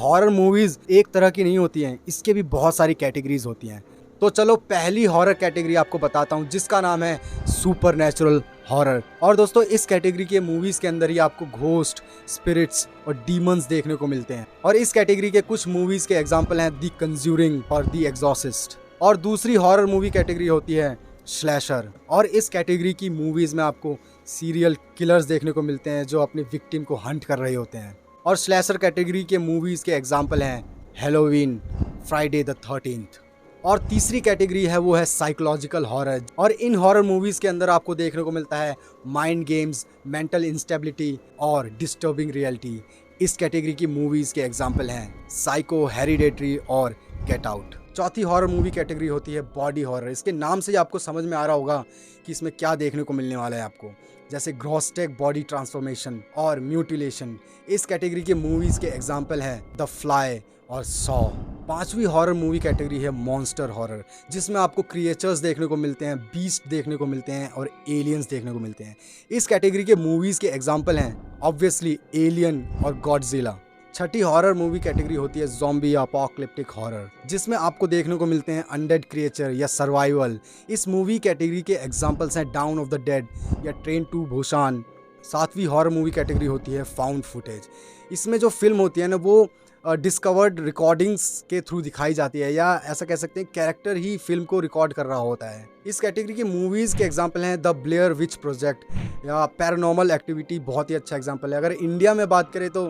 Horror movies एक तरह की नहीं होती हैं, इसके भी बहुत सारी कैटेगरीज होती हैं। तो चलो पहली हॉरर कैटेगरी आपको बताता हूँ, जिसका नाम है सुपर नेचुरल हॉरर। और दोस्तों इस कैटेगरी के मूवीज के अंदर ही आपको घोस्ट, स्पिरिट्स और डीमंस देखने को मिलते हैं। और इस कैटेगरी के कुछ मूवीज के एग्जांपल हैं द कंज्यूरिंग और द एग्जॉर्सिस्ट। और दूसरी हॉरर मूवी कैटेगरी होती है स्लैशर। और इस कैटेगरी की मूवीज में आपको सीरियल किलर्स देखने को मिलते हैं जो अपनी विक्टिम को हंट कर रहे होते हैं। और स्लैशर कैटेगरी के मूवीज के एग्जांपल हैं हैलोवीन, फ्राइडे द 13th। और तीसरी कैटेगरी है वो है साइकोलॉजिकल हॉरर। और इन हॉरर मूवीज के अंदर आपको देखने को मिलता है माइंड गेम्स, मेंटल इंस्टेबिलिटी और डिस्टर्बिंग रियलिटी। इस कैटेगरी की मूवीज के एग्जांपल हैं साइको, हेरिडेटरी और गेट आउट। चौथी हॉरर मूवी कैटेगरी होती है बॉडी हॉरर। इसके नाम से ही आपको समझ में आ रहा होगा कि इसमें क्या देखने को मिलने वाला है आपको, जैसे ग्रोस्टेक बॉडी ट्रांसफॉर्मेशन और म्यूटिलेशन। इस कैटेगरी के मूवीज के एग्जांपल हैं द फ्लाई और सॉ। पांचवी हॉरर मूवी कैटेगरी है मॉन्स्टर हॉरर, जिसमें आपको क्रिएचर्स देखने को मिलते हैं, बीस्ट देखने को मिलते हैं और एलियंस देखने को मिलते हैं। इस कैटेगरी के मूवीज के एग्जांपल हैं ऑब्वियसली एलियन और गॉडजिला। छठी हॉरर मूवी कैटेगरी होती है ज़ॉम्बी अपोकलिप्टिक हॉरर, जिसमें आपको देखने को मिलते हैं अनडेड क्रिएचर या सर्वाइवल। इस मूवी कैटेगरी के एग्जांपल्स हैं डाउन ऑफ द डेड या ट्रेन टू बुसान। सातवीं हॉरर मूवी कैटेगरी होती है फाउंड फुटेज। इसमें जो फिल्म होती है ना वो डिस्कवर्ड रिकॉर्डिंग्स के थ्रू दिखाई जाती है, या ऐसा कह सकते हैं कैरेक्टर ही फिल्म को रिकॉर्ड कर रहा होता है। इस कैटेगरी की मूवीज़ के एग्जांपल हैं द ब्लेयर विच प्रोजेक्ट या पैरानॉर्मल एक्टिविटी, बहुत ही अच्छा एग्जांपल है। अगर इंडिया में बात करें तो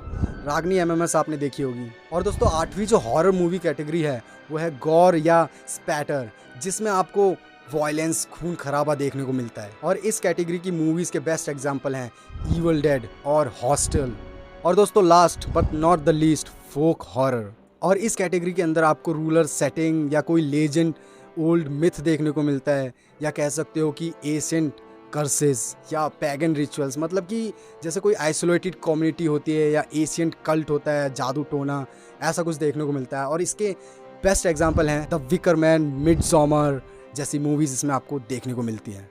रागनी एमएमएस आपने देखी होगी। और दोस्तों आठवीं जो हॉरर मूवी कैटेगरी है वो है गॉर या स्पैटर, जिसमें आपको वॉयलेंस, खून खराबा देखने को मिलता है। और इस कैटेगरी की मूवीज़ के बेस्ट एग्जांपल हैं इविल डेड और हॉस्टल। और दोस्तों last but not the least folk horror. और इस कैटेगरी के अंदर आपको रूलर सेटिंग या कोई लेजेंड, ओल्ड मिथ देखने को मिलता है, या कह सकते हो कि एसेंट कर्सेस या पैगन रिचुअल्स, मतलब कि जैसे कोई आइसोलेटेड कम्युनिटी होती है या एशियंट कल्ट होता है, जादू टोना, ऐसा कुछ देखने को मिलता है। और इसके बेस्ट एग्जांपल हैं द विकर मैन, मिडसॉमर जैसी मूवीज़ इसमें आपको देखने को मिलती हैं।